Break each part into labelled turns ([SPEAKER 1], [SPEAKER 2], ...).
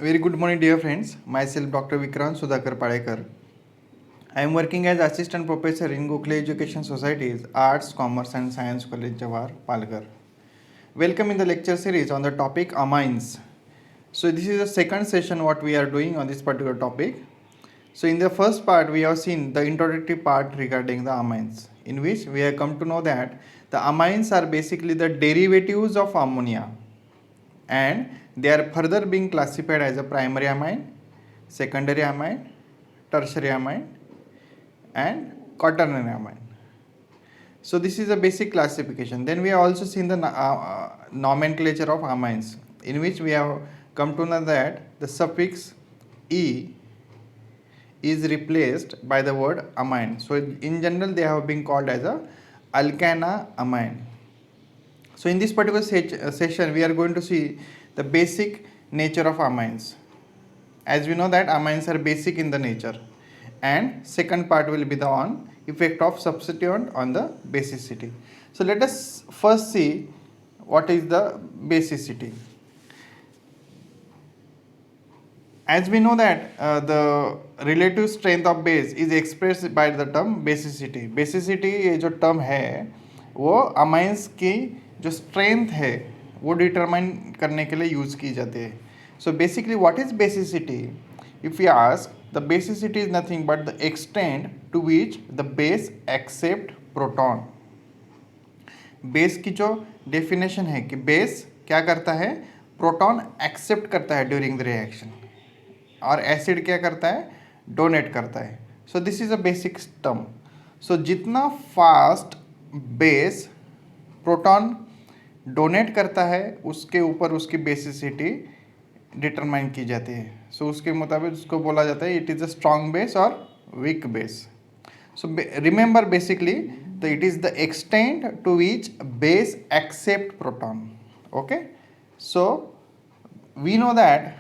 [SPEAKER 1] Very good morning, dear friends. Myself, Dr. Vikrant Sudhakar Padekar. I am working as Assistant Professor in Gokhale Education Society's Arts, Commerce and Science College, Jawahar, Palghar. Welcome in the lecture series on the topic amines. So this is the second session what we are doing on this particular topic. So in the first part, we have seen the introductory part regarding the amines, in which we have come to know that the amines are basically the derivatives of ammonia, and they are further being classified as a primary amine, secondary amine, tertiary amine and quaternary amine. So this is a basic classification. Then we have also seen the nomenclature of amines, in which we have come to know that the suffix e is replaced by the word amine. So in general they have been called as a alkana amine. So in this particular session we are going to see the basic nature of amines. As we know that amines are basic in the nature, and second part will be the on effect of substituent on the basicity. So let us first see what is the basicity. As we know that the relative strength of base is expressed by the term basicity. Basicity ये जो term है वो amines की जो strength है वो determine करने के लिए use की जाती है. So basically what is basicity? If we ask, the basicity is nothing but the extent to which the base accept proton. Base की जो डेफिनेशन है कि बेस क्या करता है, प्रोटॉन एक्सेप्ट करता है ड्यूरिंग द रिएक्शन, और एसिड क्या करता है, डोनेट करता है. So this is a basic term. So जितना फास्ट बेस प्रोटॉन डोनेट करता है उसके ऊपर उसकी बेसिसिटी डिटरमाइन की जाती है. सो उसके मुताबिक उसको बोला जाता है it is a strong base और weak base. So remember basically it is the extent to which base accept proton. Okay, so we know that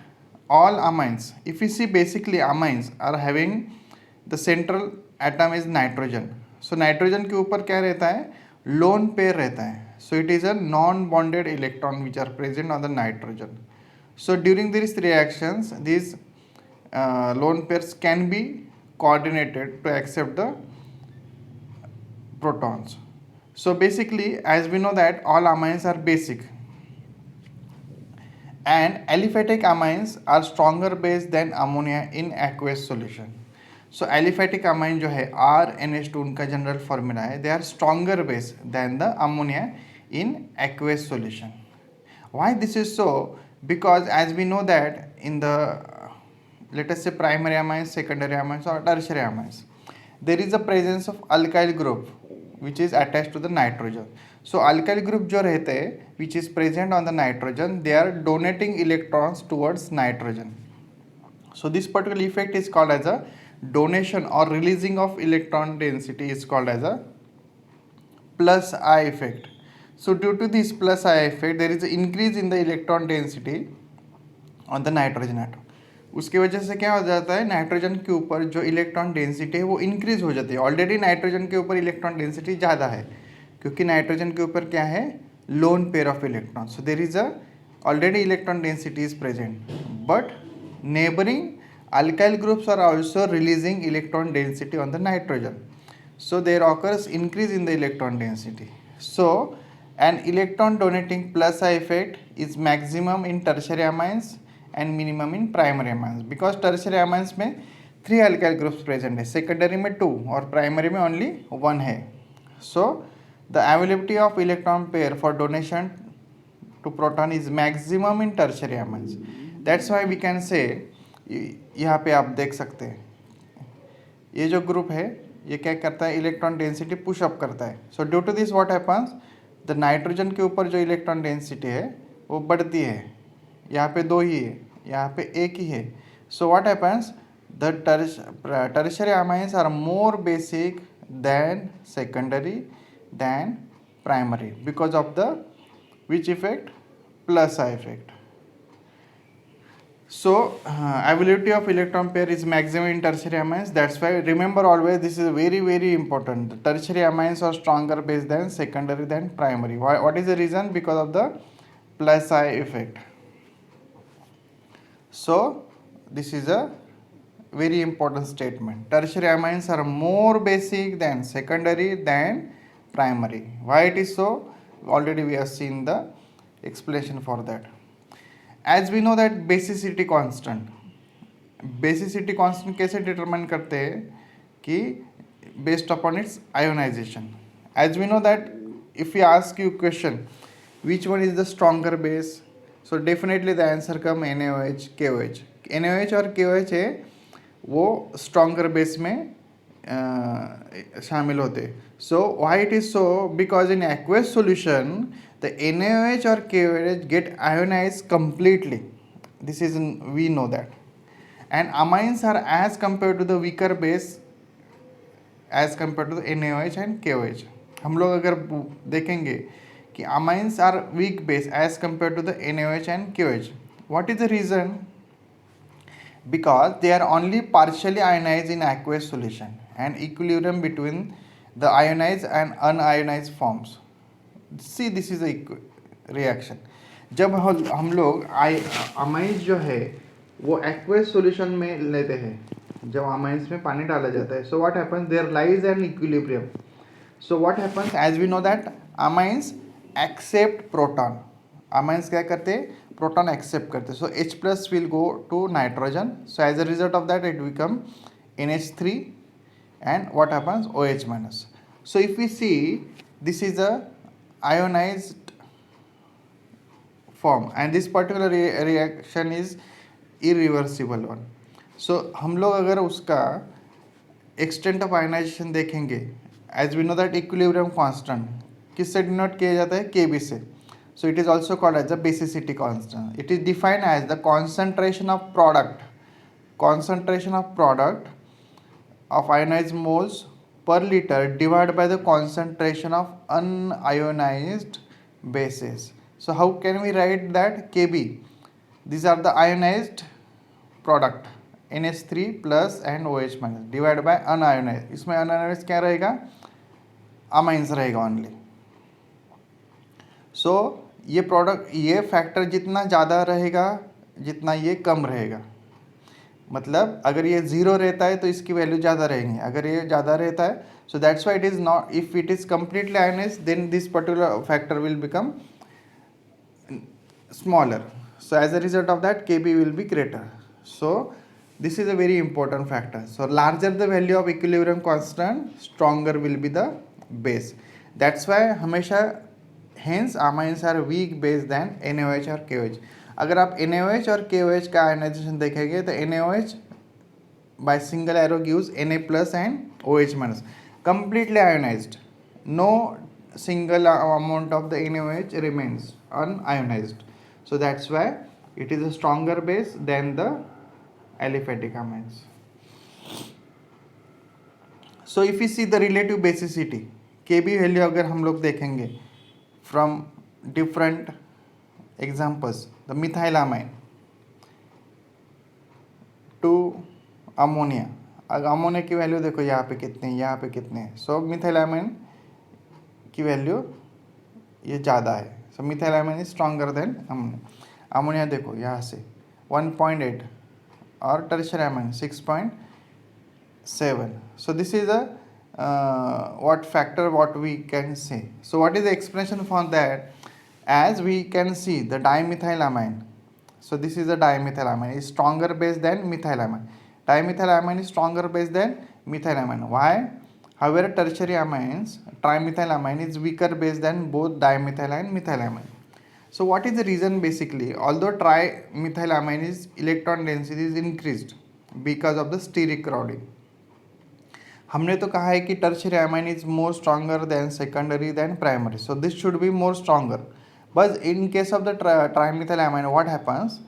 [SPEAKER 1] all amines, if we see basically amines are having the central atom is nitrogen. So nitrogen के ऊपर क्या रहता है, lone pair रहता है. So it is a non bonded electron which are present on the nitrogen. So during these reactions these lone pairs can be coordinated to accept the protons. So basically, as we know that all amines are basic, and aliphatic amines are stronger base than ammonia in aqueous solution. So aliphatic amine जो है RNH2 उनका general formula है, they are stronger base than the ammonia in aqueous solution. Why this is so? Because as we know that in the let us say primary amines, secondary amines or tertiary amines, there is a presence of alkyl group which is attached to the nitrogen. So alkyl group जो रहते हैं which is present on the nitrogen, they are donating electrons towards nitrogen. So this particular effect is called as a donation or releasing of electron density is called as a plus I effect. So due to this plus I effect there is an increase in the electron density on the nitrogen atom. उसकी वजह से क्या हो जाता है, nitrogen के ऊपर जो इलेक्ट्रॉन डेंसिटी है वो इंक्रीज हो जाती है. ऑलरेडी नाइट्रोजन के ऊपर इलेक्ट्रॉन डेंसिटी ज़्यादा है क्योंकि नाइट्रोजन के ऊपर क्या है, lone pair of electron. So there is a already electron density is present, but neighbouring alkyl groups are also releasing electron density on the nitrogen. So there occurs increase in the electron density. So an electron donating plus I effect is maximum in tertiary amines and minimum in primary amines, because tertiary amines में 3 alkyl groups present है, secondary में 2 और primary में only 1 है. So the availability of electron pair for donation to proton is maximum in tertiary amines. That's why we can say, यहाँ पे आप देख सकते हैं ये जो ग्रुप है ये क्या करता है, इलेक्ट्रॉन डेंसिटी पुश अप करता है. So due to this what happens, the nitrogen के ऊपर जो इलेक्ट्रॉन डेंसिटी है वो बढ़ती है. यहाँ पे 2 ही है, यहाँ पे 1 ही है. So what happens, the tertiary amines are more basic than secondary than primary because of the which effect, plus I effect. So availability of electron pair is maximum in tertiary amines. That's why remember always this is very important. The tertiary amines are stronger base than secondary than primary. Why? What is the reason? Because of the plus I effect. So this is a very important statement. Tertiary amines are more basic than secondary than primary. Why it is so? Already we have seen the explanation for that. As we know that basicity constant, basicity constant कैसे determine करते हैं कि based upon its ionisation. As we know that if you ask you question which one is the stronger base, so definitely the answer come NaOH KOH. NaOH और KOH है वो stronger base में शामिल होते. So why it is so? Because in aqueous solution the NaOH और KOH get ionise completely. This is we know that. And amines are as compared to the weaker base as compared to the NaOH and KOH. हम लोग अगर देखेंगे कि amines are weak base as compared to the NaOH and KOH. What is the reason? Because they are only partially ionized in aqueous solution and equilibrium between the ionized and unionized forms. See, this is a reaction. जब हम लोग amines जो है वो aqueous solution में लेते हैं, जब अमाइंस में पानी डाला जाता है, so what happens, there lies an equilibrium. So what happens, as we know that amines accept proton. Amines क्या करते हैं? प्रोटॉन एक्सेप्ट करते हैं. So H plus will go to nitrogen. So as a result of that it become NH3 and what happens? OH minus. So if we see, this is a ionized form and this particular reaction is irreversible one. So हम लोग अगर उसका extent of ionization देखेंगे, as we know that equilibrium constant किससे denote किया जाता है? Kb से. So it is also called as the basicity constant. It is defined as the concentration of product of ionized moles per litre divide by the concentration of unionized bases. So how can we write that? Kb. These are the ionized product NH3 plus and OH minus divided by unionized. इसमें unionized क्या रहेगा? amines रहेगा only. So ये product, ये factor जितना ज़्यादा रहेगा जितना ये कम रहेगा. मतलब अगर ये 0 रहता है तो इसकी वैल्यू ज़्यादा रहेंगी, अगर ये ज़्यादा रहता है, so that's why it is not, if it is completely ionized then this particular factor will become smaller. So as a result of that Kb will be greater. So this is a very important factor. So larger the value of equilibrium constant, stronger will be the base. That's why हमेशा hence amines are weak base than NaOH और KOH. अगर आप NaOH और KOH का ionization देखेंगे तो NaOH by single arrow gives Na plus and OH minus, completely ionized. No single amount of the NaOH remains unionized. So that's why it is a stronger base than the aliphatic amines. So if we see the relative basicity, Kb value अगर हम लोग देखेंगे from different examples, the methylamine to ammonia. अगर ammonia की value देखो यहाँ पे कितने हैं, यहाँ पे कितने हैं. सो मिथाइलामाइन की वैल्यू ये ज़्यादा है. So methylamine is stronger than ammonia. Ammonia देखो यहाँ से 1.8 और tertiary amine 6.7. So this is a what factor what we can say. So what is the explanation for that? As we can see the dimethylamine. So this is a dimethylamine is stronger base than methylamine. Dimethylamine is stronger base than methylamine. Why? However, tertiary amines, trimethylamine is weaker base than both dimethyl and methylamine. So what is the reason basically? Although trimethylamine is electron density is increased because of the steric crowding. हमने तो कहा है कि tertiary amine is more stronger than secondary than primary. So this should be more stronger. But in case of the trimethylamine, what happens?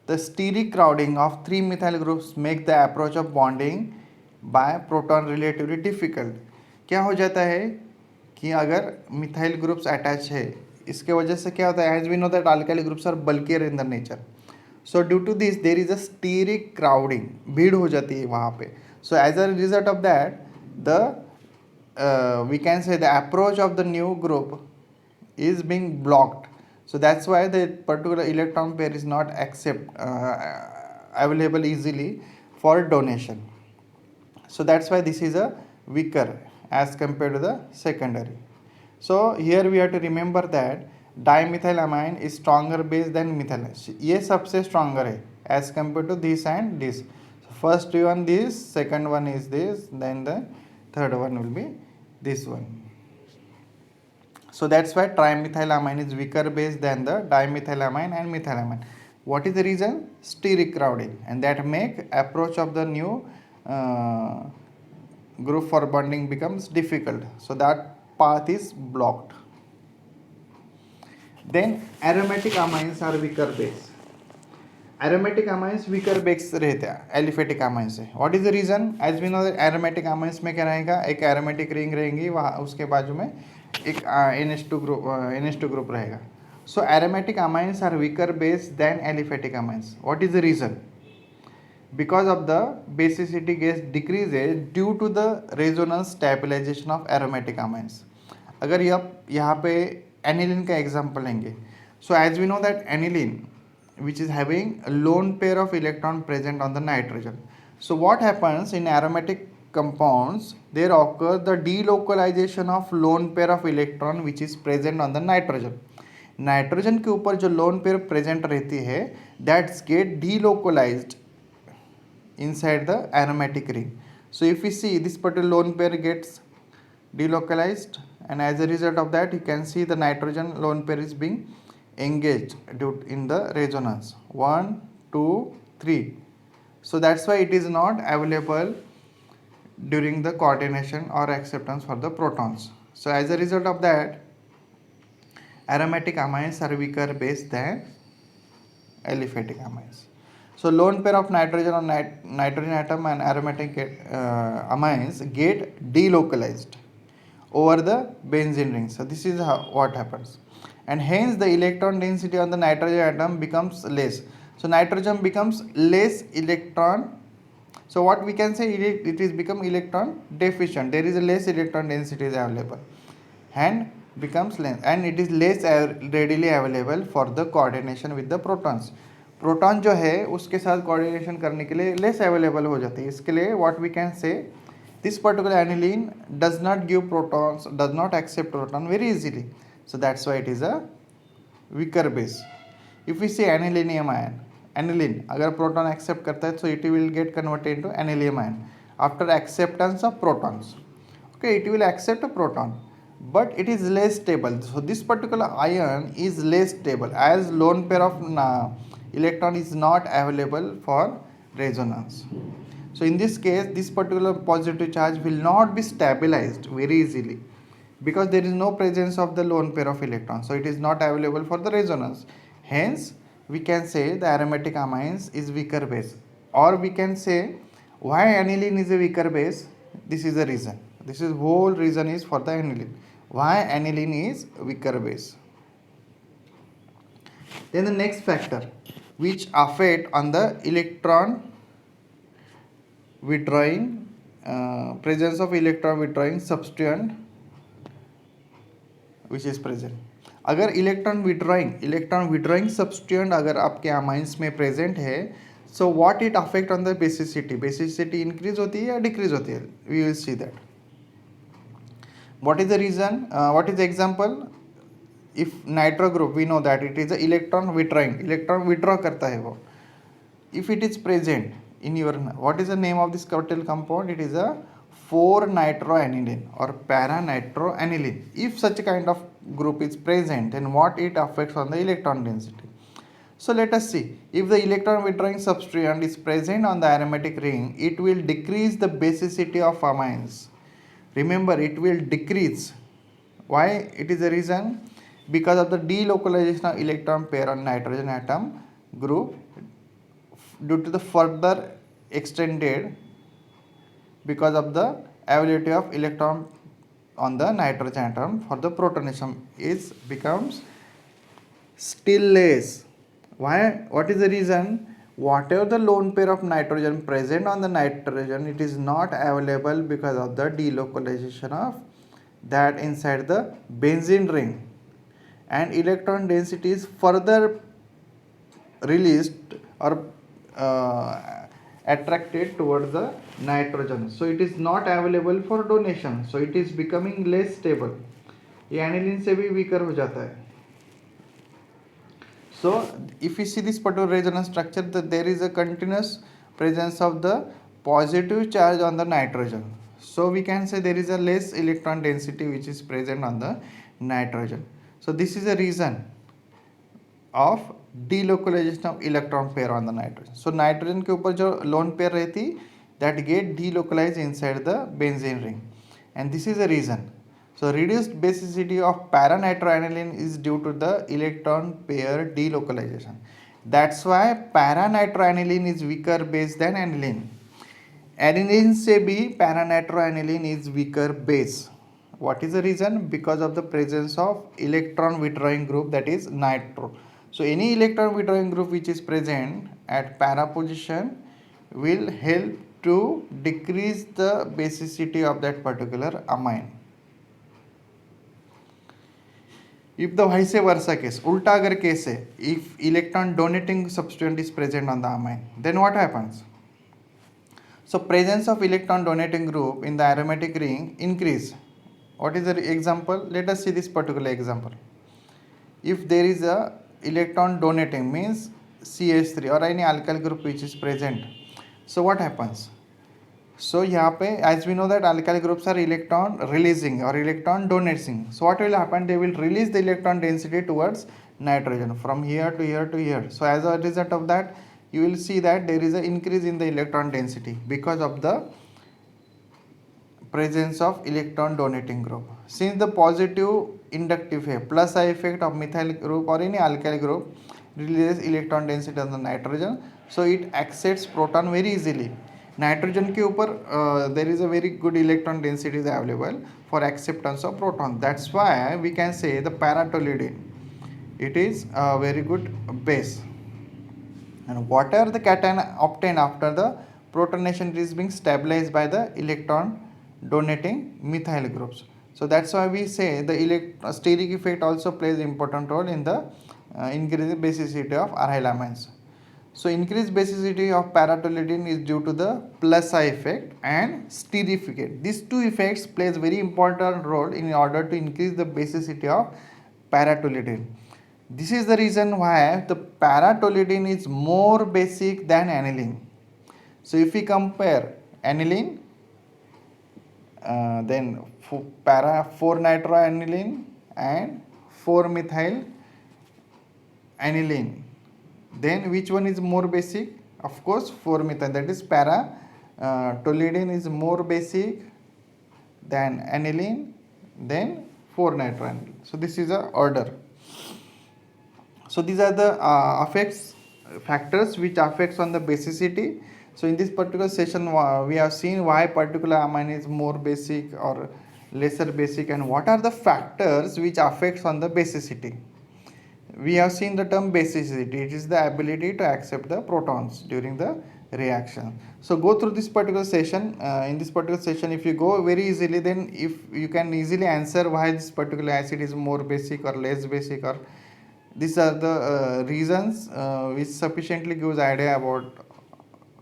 [SPEAKER 1] The steric crowding of 3 methyl groups make the approach of bonding by proton relatively difficult. क्या हो जाता है कि अगर methyl groups attach है, इसके वजह से क्या होता है? As we know that alkyl groups are bulkier in the nature. So due to this there is a steric crowding, भीड़ हो जाती है वहाँ पे. So as a result of that the we can say the approach of the new group is being blocked. So that's why the particular electron pair is not available easily for donation. So that's why this is a weaker as compared to the secondary. So here we have to remember that dimethylamine is stronger base than methyl. ये सबसे stronger है as compared to this and this. So first one this, second one is this, then the third one will be this one. So that's why trimethylamine is weaker base than the dimethylamine and methylamine. What is the reason? Steric crowding, and that make approach of the new group for bonding becomes difficult. So that path is blocked. Then aromatic amines are weaker base. Aromatic amines weaker base रहते हैं aliphatic amine से. What is the reason? As we know that aromatic amines में क्या रहेगा, एक aromatic ring रहेंगी, वहाँ उसके बाजू में एक NH2 group रहेगा. So aromatic amines are weaker base than aliphatic amines. What is the reason? Because of the basicity gets decreases due to the resonance stabilization of aromatic amines. अगर यहाँ पे aniline का example लेंगे, so as we know that aniline which is having a lone pair of electron present on the nitrogen. So what happens in aromatic compounds, there occurs the delocalization of lone pair of electron which is present on the nitrogen. Nitrogen के ऊपर जो lone pair present रहती है that's get delocalized inside the aromatic ring. So if we see this particular lone pair gets delocalized, and as a result of that you can see the nitrogen lone pair is being engaged in the resonance 1 2 3. So that's why it is not available during the coordination or acceptance for the protons. So as a result of that aromatic amines are weaker base than aliphatic amines. So lone pair of nitrogen on nitrogen atom and aromatic amines get delocalized over the benzene ring. So this is what happens, and hence the electron density on the nitrogen atom becomes less. So nitrogen becomes less electron. So what we can say, it is become electron deficient. There is a less electron density is available and becomes less, and it is less readily available for the coordination with the protons. Proton जो है उसके साथ coordination करने के लिए less available हो जाती है. इसके लिए what we can say, this particular aniline does not give protons, does not accept proton very easily. So that's why it is a weaker base. If we say anilinium ion, aniline अगर proton accept करता है तो it will get converted into anilium ion after acceptance of protons. Okay, it will accept a proton but it is less stable. So this particular ion is less stable as lone pair of electron is not available for resonance. So in this case this particular positive charge will not be stabilized very easily because there is no presence of the lone pair of electrons, so it is not available for the resonance. Hence we can say the aromatic amines is weaker base, or we can say why aniline is a weaker base. This is the reason, this is whole reason is for the aniline, why aniline is weaker base. Then the next factor which affect on the electron withdrawing presence of electron withdrawing substituent which is present. अगर electron withdrawing substituent अगर आपके amines में present है, so what it affect on the basicity increase होती है या decrease होती है, we will see that. What is the reason? What is the example? If nitro group, we know that it is a electron withdraw करता है वो. If it is present in your, what is the name of this cartel compound? It is a 4-nitroaniline or para-nitroaniline. If such kind of group is present, then what it affects on the electron density? So let us see. If the electron withdrawing substituent is present on the aromatic ring, it will decrease the basicity of amines. Remember, it will decrease. Why? It is the reason because of the delocalization of electron pair on nitrogen atom group due to the further extended because of the availability of electron on the nitrogen atom for the protonation is becomes still less. Why? What is the reason? Whatever the lone pair of nitrogen present on the nitrogen, it is not available because of the delocalization of that inside the benzene ring, and electron density is further released or attracted towards the nitrogen, so it is not available for donation, so it is becoming less stable. ये aniline से भी weaker हो जाता है. So if you see this particular resonance structure, that there is a continuous presence of the positive charge on the nitrogen. So we can say there is a less electron density which is present on the nitrogen. So this is a reason of delocalization of electron pair on the nitrogen. So nitrogen के ऊपर जो lone pair रहती that get delocalized inside the benzene ring, and this is the reason. So reduced basicity of para-nitroaniline is due to the electron pair delocalization. That's why para-nitroaniline is weaker base than aniline. Aniline से भी para-nitroaniline is weaker base. What is the reason? Because of the presence of electron withdrawing group, that is nitro. So any electron withdrawing group which is present at para position will help to decrease the basicity of that particular amine. If the vice versa case, ulta agar case hai, if electron donating substituent is present on the amine, then what happens? So presence of electron donating group in the aromatic ring increase. What is the example? Let us see this particular example. If there is a electron donating, means CH3 or any alkyl group which is present, so what happens? So यहाँ पे as we know that alkyl groups are electron releasing or electron donating. So what will happen? They will release the electron density towards nitrogen from here to here to here. So as a result of that, you will see that there is an increase in the electron density because of the presence of electron donating group. Since the positive inductive है plus I effect of methyl group or any alkyl group releases electron density on the nitrogen, so it accepts proton very easily. Nitrogen के ऊपर there is a very good electron density is available for acceptance of proton. That's why we can say the para-toluidine, it is a very good base. And what are the cation obtained after the protonation is being stabilized by the electron donating methyl groups? So that's why we say the steric effect also plays important role in the increased basicity of aryl amines. So increased basicity of para-toluidine is due to the plus I effect and sterification. These two effects plays very important role in order to increase the basicity of para-toluidine. This is the reason why the para-toluidine is more basic than aniline. So if we compare aniline, then para 4-nitroaniline and 4-methyl aniline, then which one is more basic? Of course 4-methyl, that is para toluidine is more basic than aniline, then 4-nitroaniline. So this is a order. So these are the factors which affects on the basicity. So in this particular session we have seen why particular amine is more basic or lesser basic, and what are the factors which affects on the basicity. We have seen the term basicity. It is the ability to accept the protons during the reaction. So go through this particular session. In this particular session, if you go very easily, then if you can easily answer why this particular acid is more basic or less basic, or these are the reasons which sufficiently gives idea about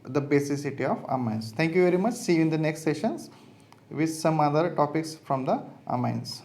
[SPEAKER 1] the basicity of amines. Thank you very much. See you in the next sessions with some other topics from the amines.